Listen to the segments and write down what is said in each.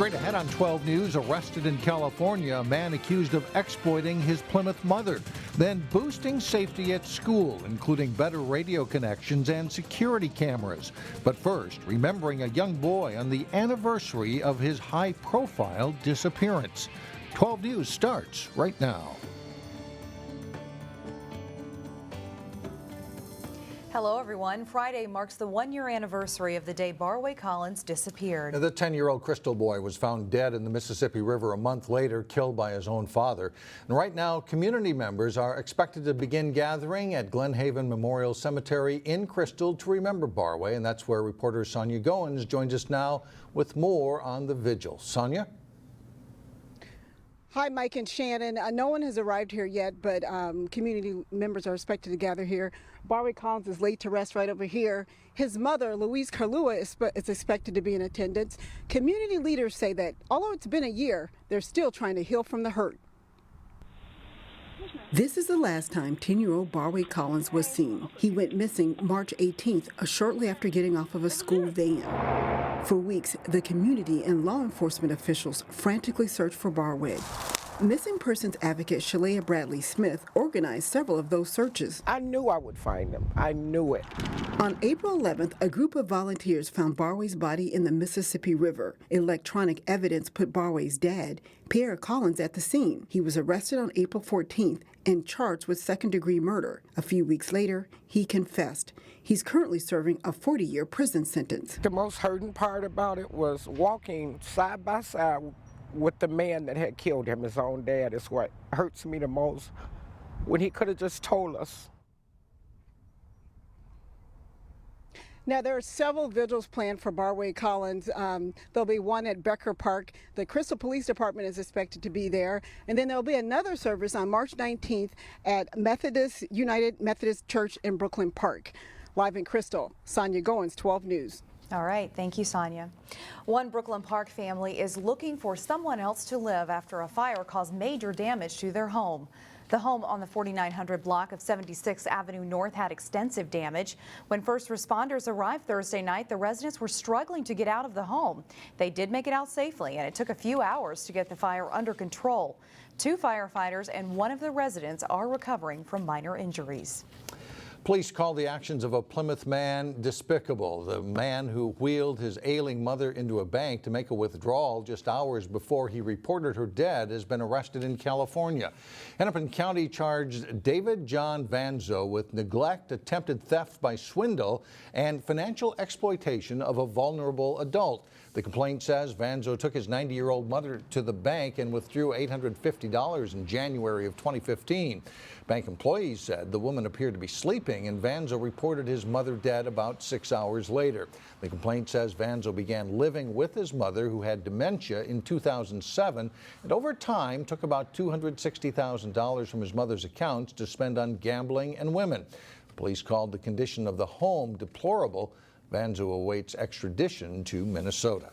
Straight ahead on 12 News, arrested in California, a man accused of exploiting his Plymouth mother, then boosting safety at school, including better radio connections and security cameras. But first, remembering a young boy on the anniversary of his high-profile disappearance. 12 News starts right now. Hello, everyone. Friday marks the one-year anniversary of the day Barway Collins disappeared. The 10-year-old Crystal boy was found dead in the Mississippi River a month later, killed by his own father. And right now, community members are expected to begin gathering at Glen Haven Memorial Cemetery in Crystal to remember Barway, and that's where reporter Sonia Goins joins us now with more on the vigil. Sonia? Hi, Mike and Shannon. No one has arrived here yet, but community members are expected to gather here. Barway Collins is laid to rest right over here. His mother, Louise Carlua, is expected to be in attendance. Community leaders say that although it's been a year, they're still trying to heal from the hurt. This is the last time 10-year-old Barway Collins was seen. He went missing March 18th, shortly after getting off of a school van. For weeks, the community and law enforcement officials frantically searched for Barway. Missing persons advocate Shalea Bradley Smith organized several of those searches. I knew I would find him. I knew it. On April 11th, a group of volunteers found Barway's body in the Mississippi River. Electronic evidence put Barway's dad, Pierre Collins, at the scene. He was arrested on April 14th and charged with second-degree murder. A few weeks later, he confessed. He's currently serving a 40-year prison sentence. The most hurting part about it was walking side by side with the man that had killed him. His own dad is what hurts me the most, when he could have just told us. Now, there are several vigils planned for Barway Collins. There'll be one at Becker Park. The Crystal Police Department is expected to be there. And then there'll be another service on March 19th at United Methodist Church in Brooklyn Park. Live in Crystal, Sonia Goins, 12 News. All right. Thank you, Sonia. One Brooklyn Park family is looking for someone else to live after a fire caused major damage to their home. The home on the 4900 block of 76th Avenue North had extensive damage. When first responders arrived Thursday night, the residents were struggling to get out of the home. They did make it out safely, and it took a few hours to get the fire under control. 2 firefighters and one of the residents are recovering from minor injuries. Police call the actions of a Plymouth man despicable. The man who wheeled his ailing mother into a bank to make a withdrawal just hours before he reported her dead has been arrested in California. Hennepin County charged David John Vanzo with neglect, attempted theft by swindle, and financial exploitation of a vulnerable adult. The complaint says Vanzo took his 90-year-old mother to the bank and withdrew $850 in January of 2015. Bank employees said the woman appeared to be sleeping, and Vanzo reported his mother dead about 6 hours later. The complaint says Vanzo began living with his mother, who had dementia, in 2007, and over time took about $260,000 from his mother's accounts to spend on gambling and women. Police called the condition of the home deplorable. Vanzo awaits extradition to Minnesota.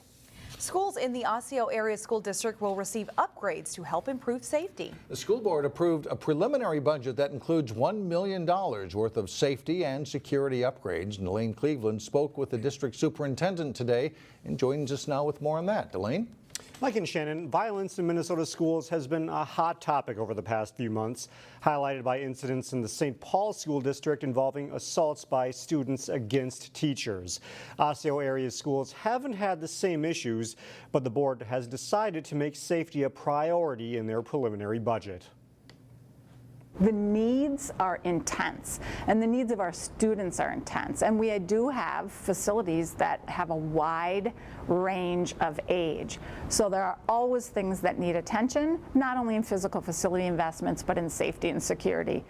Schools in the Osseo Area School District will receive upgrades to help improve safety. The school board approved a preliminary budget that includes $1 million worth of safety and security upgrades. Delane Cleveland spoke with the district superintendent today and joins us now with more on that. Delane? Mike and Shannon, violence in Minnesota schools has been a hot topic over the past few months, highlighted by incidents in the St. Paul School District involving assaults by students against teachers. Osseo area schools haven't had the same issues, but the board has decided to make safety a priority in their preliminary budget. The needs are intense, and the needs of our students are intense, and we do have facilities that have a wide range of age. So there are always things that need attention, not only in physical facility investments, but in safety and security.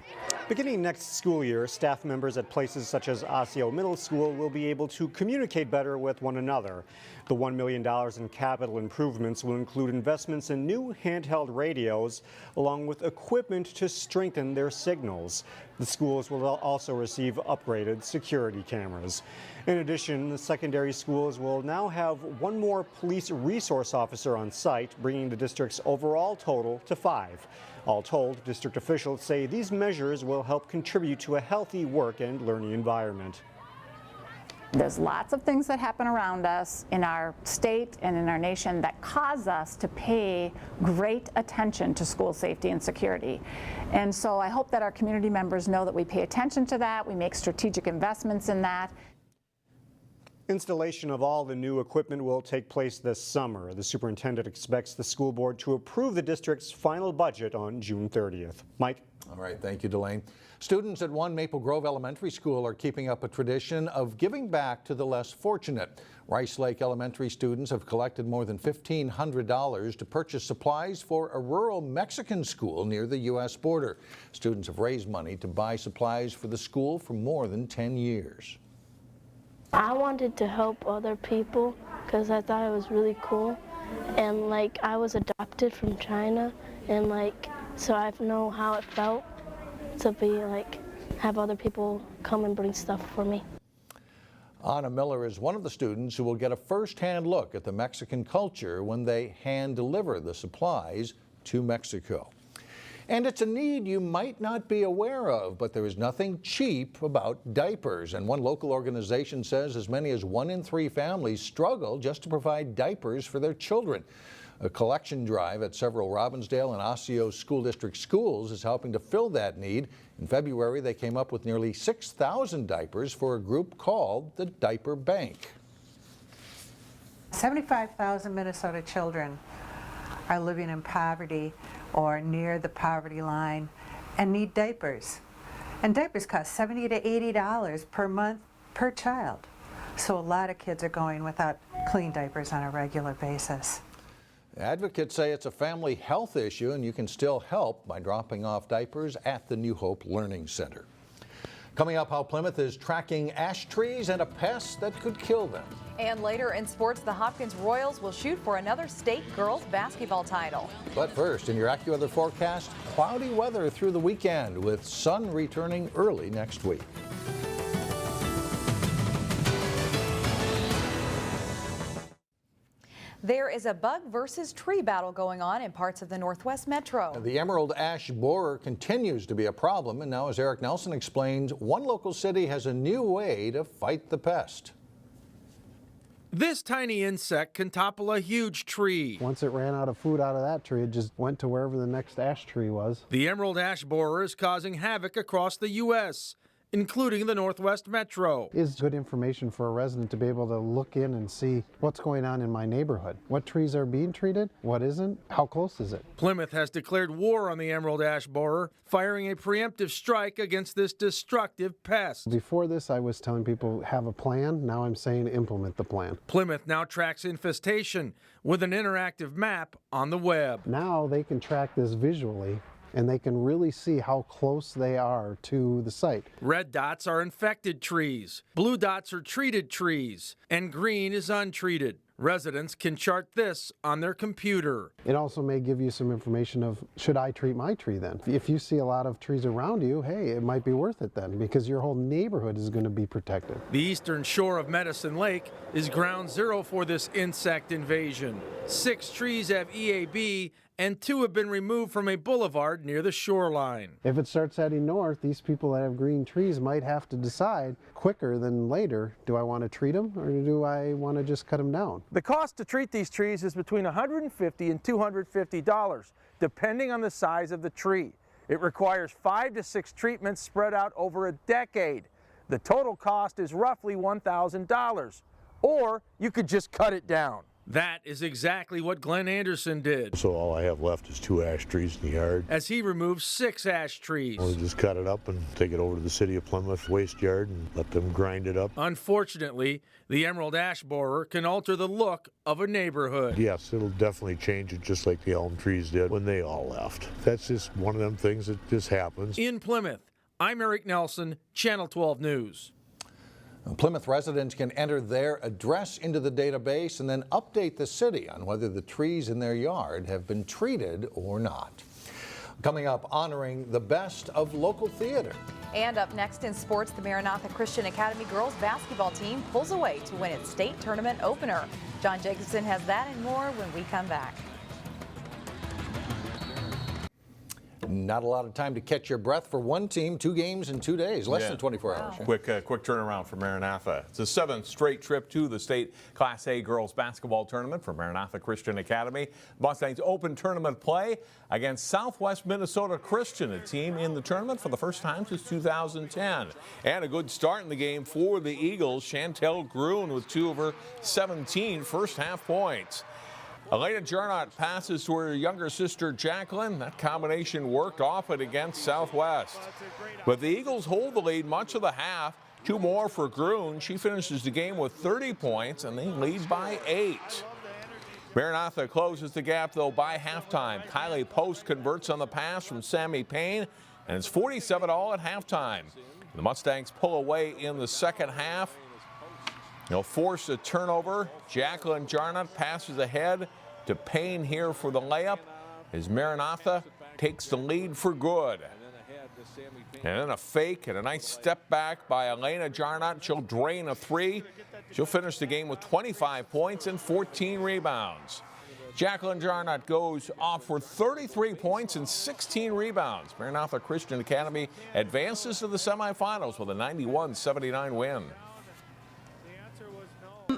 Beginning next school year, staff members at places such as Osseo Middle School will be able to communicate better with one another. The $1 million in capital improvements will include investments in new handheld radios, along with equipment to strengthen their signals. The schools will also receive upgraded security cameras. In addition, the secondary schools will now have one more police resource officer on site, bringing the district's overall total to 5. All told, district officials say these measures will help contribute to a healthy work and learning environment. There's lots of things that happen around us in our state and in our nation that cause us to pay great attention to school safety and security. And so I hope that our community members know that we pay attention to that, we make strategic investments in that. Installation of all the new equipment will take place this summer. The superintendent expects the school board to approve the district's final budget on June 30th. Mike? All right, thank you, Delane. Students at One Maple Grove Elementary School are keeping up a tradition of giving back to the less fortunate. Rice Lake Elementary students have collected more than $1,500 to purchase supplies for a rural Mexican school near the U.S. border. Students have raised money to buy supplies for the school for more than 10 years. I wanted to help other people because I thought it was really cool, and I was adopted from China, and so I know how it felt to be have other people come and bring stuff for me. Anna Miller is one of the students who will get a first-hand look at the Mexican culture when they hand deliver the supplies to Mexico. And it's a need you might not be aware of, but there is nothing cheap about diapers. And one local organization says as many as 1 in 3 families struggle just to provide diapers for their children. A collection drive at several Robbinsdale and Osseo school district schools is helping to fill that need. In February, they came up with nearly 6,000 diapers for a group called the Diaper Bank. 75,000 Minnesota children are living in poverty or near the poverty line and need diapers. And diapers cost $70 to $80 per month per child. So a lot of kids are going without clean diapers on a regular basis. Advocates say it's a family health issue and you can still help by dropping off diapers at the New Hope Learning Center. Coming up, how Plymouth is tracking ash trees and a pest that could kill them. And later in sports, the Hopkins Royals will shoot for another state girls basketball title. But first, in your AccuWeather forecast, cloudy weather through the weekend with sun returning early next week. There is a bug versus tree battle going on in parts of the Northwest Metro. The emerald ash borer continues to be a problem, and now, as Eric Nelson explains, one local city has a new way to fight the pest. This tiny insect can topple a huge tree. Once it ran out of food out of that tree, it just went to wherever the next ash tree was. The emerald ash borer is causing havoc across the U.S., including the Northwest Metro. It's good information for a resident to be able to look in and see what's going on in my neighborhood. What trees are being treated, what isn't, how close is it? Plymouth has declared war on the emerald ash borer, firing a preemptive strike against this destructive pest. Before this, I was telling people have a plan. Now I'm saying implement the plan. Plymouth now tracks infestation with an interactive map on the web. Now they can track this visually, and they can really see how close they are to the site. Red dots are infected trees, blue dots are treated trees, and green is untreated. Residents can chart this on their computer. It also may give you some information of, should I treat my tree then? If you see a lot of trees around you, hey, it might be worth it then, because your whole neighborhood is going to be protected. The eastern shore of Medicine Lake is ground zero for this insect invasion. 6 trees have EAB, and 2 have been removed from a boulevard near the shoreline. If it starts heading north, these people that have green trees might have to decide quicker than later, do I want to treat them or do I want to just cut them down? The cost to treat these trees is between $150 and $250, depending on the size of the tree. It requires 5 to 6 treatments spread out over a decade. The total cost is roughly $1,000, or you could just cut it down. That is exactly what Glenn Anderson did. So all I have left is 2 ash trees in the yard. As he removes 6 ash trees. We'll just cut it up and take it over to the city of Plymouth waste yard and let them grind it up. Unfortunately, the emerald ash borer can alter the look of a neighborhood. Yes, it'll definitely change it just like the elm trees did when they all left. That's just one of them things that just happens. In Plymouth, I'm Eric Nelson, Channel 12 News. Plymouth residents can enter their address into the database and then update the city on whether the trees in their yard have been treated or not. Coming up, honoring the best of local theater. And up next in sports, the Maranatha Christian Academy girls basketball team pulls away to win its state tournament opener. John Jacobson has that and more when we come back. Not a lot of time to catch your breath for one team, 2 games in 2 days, less than 24 hours. Yeah. Quick turnaround for Maranatha. It's a 7th straight trip to the state Class A girls basketball tournament for Maranatha Christian Academy. Mustangs open tournament play against Southwest Minnesota Christian, a team in the tournament for the first time since 2010. And a good start in the game for the Eagles. Chantel Gruen with 2 of her 17 first half points. Elena Jarnot passes to her younger sister Jacqueline. That combination worked off it against Southwest. But the Eagles hold the lead much of the half. 2 more for Gruen. She finishes the game with 30 points, and they lead by 8. Maranatha closes the gap, though, by halftime. Kylie Post converts on the pass from Sammy Payne, and it's 47-all at halftime. The Mustangs pull away in the second half. They'll force a turnover. Jacqueline Jarnot passes ahead to Payne here for the layup as Maranatha takes the lead for good. And then a fake and a nice step back by Elena Jarnot. She'll drain a 3. She'll finish the game with 25 points and 14 rebounds. Jacqueline Jarnot goes off for 33 points and 16 rebounds. Maranatha Christian Academy advances to the semifinals with a 91-79 win.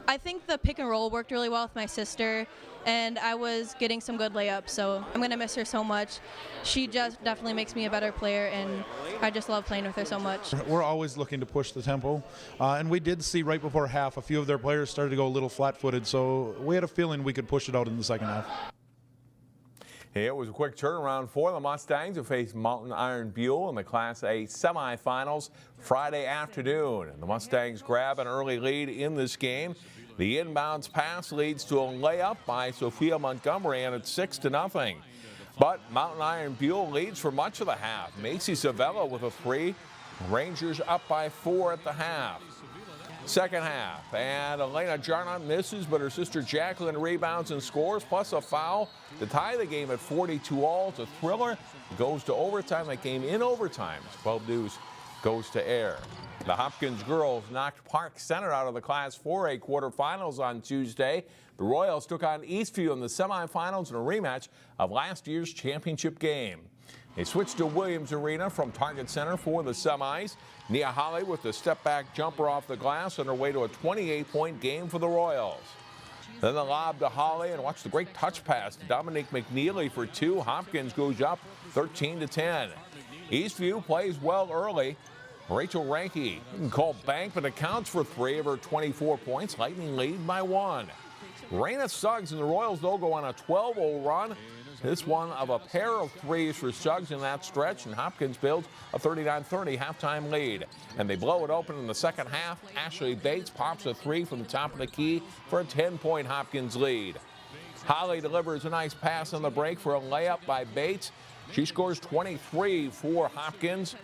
I think the pick and roll worked really well with my sister, and I was getting some good layups, so I'm going to miss her so much. She just definitely makes me a better player, and I just love playing with her so much. We're always looking to push the tempo, and we did see right before half a few of their players started to go a little flat-footed, so we had a feeling we could push it out in the second half. It was a quick turnaround for the Mustangs, who faced Mountain Iron Buell in the Class A semifinals Friday afternoon. And the Mustangs grab an early lead in this game. The inbounds pass leads to a layup by Sophia Montgomery, and it's 6-0. But Mountain Iron Buell leads for much of the half. Macy Savella with a 3. Rangers up by 4 at the half. Second half, and Elena Jarnot misses, but her sister Jacqueline rebounds and scores, plus a foul to tie the game at 42-all. It's a thriller. It goes to overtime. That game in overtime. 12 News goes to air. The Hopkins girls knocked Park Center out of the Class 4A quarterfinals on Tuesday. The Royals took on Eastview in the semifinals in a rematch of last year's championship game. They switched to Williams Arena from Target Center for the semis. Nia Holly with the step-back jumper off the glass on her way to a 28-point game for the Royals. Then the lob to Holly, and watch the great touch pass to Dominique McNeely for 2. Hopkins goes up 13-10. Eastview plays well early. Rachel Ranke called bank, but accounts for 3 of her 24 points. Lightning lead by 1. Raina Suggs and the Royals, though, go on a 12-0 run. This one of a pair of 3s for Suggs in that stretch, and Hopkins builds a 39-30 halftime lead. And they blow it open in the second half. Ashley Bates pops a 3 from the top of the key for a 10-point Hopkins lead. Holly delivers a nice pass on the break for a layup by Bates. She scores 23 for Hopkins.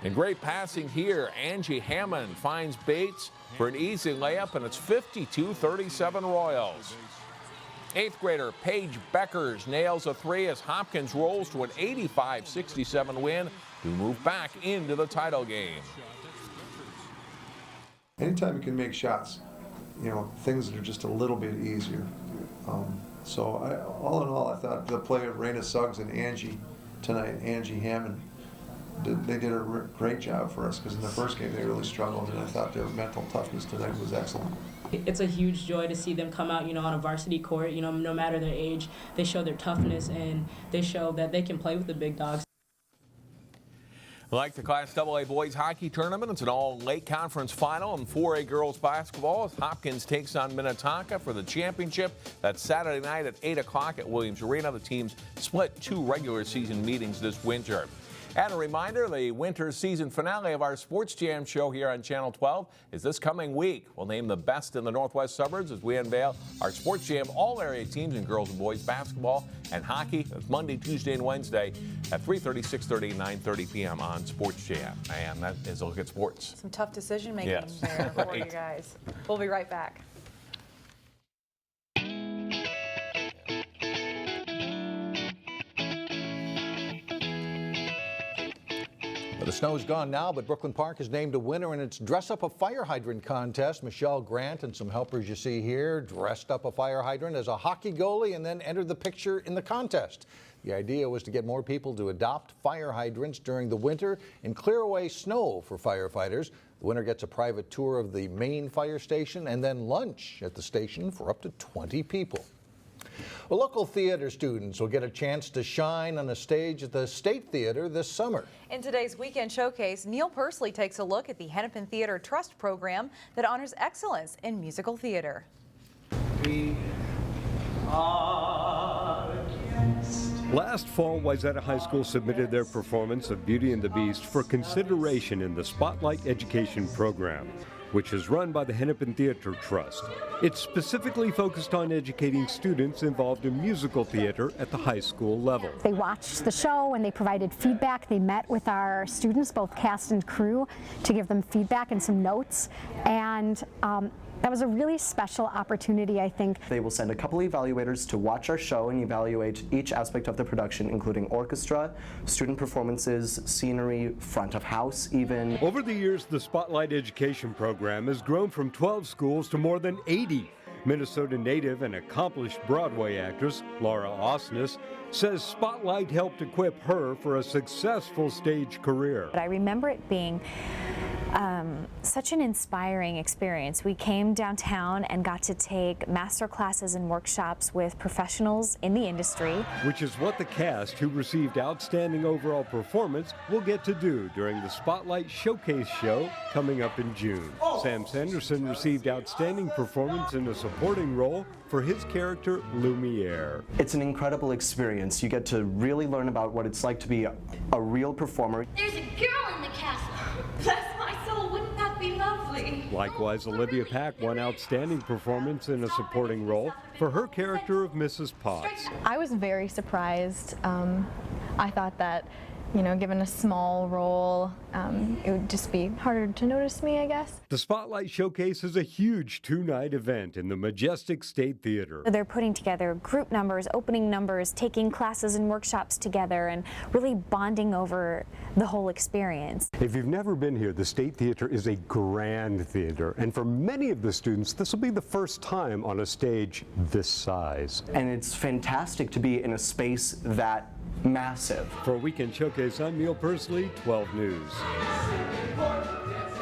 And great passing here. Angie Hammond finds Bates for an easy layup, and it's 52-37 Royals. 8th grader Paige Beckers nails a 3 as Hopkins rolls to an 85-67 win to move back into the title game. Anytime you can make shots, things that are just a little bit easier. All in all, I thought the play of Raina Suggs and Angie tonight, Angie Hammond, they did a great job for us, because in the first game they really struggled, and I thought their mental toughness tonight was excellent. It's a huge joy to see them come out, on a varsity court. No matter their age, they show their toughness, and they show that they can play with the big dogs. Like the Class AA boys hockey tournament, it's an all-Lake Conference final in 4A girls basketball as Hopkins takes on Minnetonka for the championship. That's Saturday night at 8 o'clock at Williams Arena. The teams split 2 regular season meetings this winter. And a reminder, the winter season finale of our Sports Jam show here on Channel 12 is this coming week. We'll name the best in the Northwest suburbs as we unveil our Sports Jam all-area teams in girls and boys basketball and hockey. That's Monday, Tuesday, and Wednesday at 3:30, 6:30, 9:30 p.m. on Sports Jam. And that is a look at sports. Some tough decision-making there for you guys. We'll be right back. The snow's gone now, but Brooklyn Park has named a winner in its Dress Up a Fire Hydrant contest. Michelle Grant and some helpers you see here dressed up a fire hydrant as a hockey goalie and then entered the picture in the contest. The idea was to get more people to adopt fire hydrants during the winter and clear away snow for firefighters. The winner gets a private tour of the main fire station and then lunch at the station for up to 20 people. Well, local theater students will get a chance to shine on a stage at the State Theater this summer. In today's weekend showcase, Neil Persley takes a look at the Hennepin Theater Trust program that honors excellence in musical theater. Last fall, Wayzata High School submitted their performance of Beauty and the Beast for consideration in the Spotlight Education Program, which is run by the Hennepin Theater Trust. It's specifically focused on educating students involved in musical theater at the high school level. They watched the show and they provided feedback. They met with our students, both cast and crew, to give them feedback and some notes. And that was a really special opportunity, I think. They will send a couple evaluators to watch our show and evaluate each aspect of the production, including orchestra, student performances, scenery, front of house even. Over the years, the Spotlight Education Program has grown from 12 schools to more than 80. Minnesota native and accomplished Broadway actress Laura Osnes says Spotlight helped equip her for a successful stage career. But I remember it being such an inspiring experience. We came downtown and got to take master classes and workshops with professionals in the industry. Which is what the cast who received outstanding overall performance will get to do during the Spotlight Showcase show coming up in June. Sam Sanderson received outstanding performance in a supporting role for his character Lumiere. It's an incredible experience. You get to really learn about what it's like to be a real performer. There's a girl in the castle. Bless my soul, wouldn't that be lovely? Likewise, Olivia Pack won outstanding performance in a supporting role for her character of Mrs. Potts. I was very surprised. I thought that, you know, given a small role, it would just be harder to notice me, I guess. The Spotlight Showcase is a huge two-night event in the majestic State Theater. They're putting together group numbers, opening numbers, taking classes and workshops together, and really bonding over the whole experience. If you've never been here, the State Theater is a grand theater, and for many of the students, this will be the first time on a stage this size. And it's fantastic to be in a space that massive. For a weekend showcase, I'm Neil Persley, 12 News.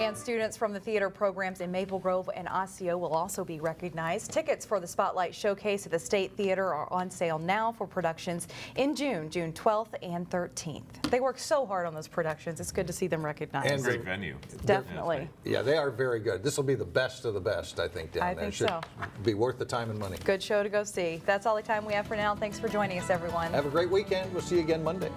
And students from the theater programs in Maple Grove and Osseo will also be recognized. Tickets for the Spotlight Showcase at the State Theater are on sale now for productions in June 12th and 13th. They work so hard on those productions. It's good to see them recognized. And great venue. Definitely. Yeah, they are very good. This will be the best of the best, I think, down there. I think Should so. be worth the time and money. Good show to go see. That's all the time we have for now. Thanks for joining us, everyone. Have a great weekend. We'll see you again Monday.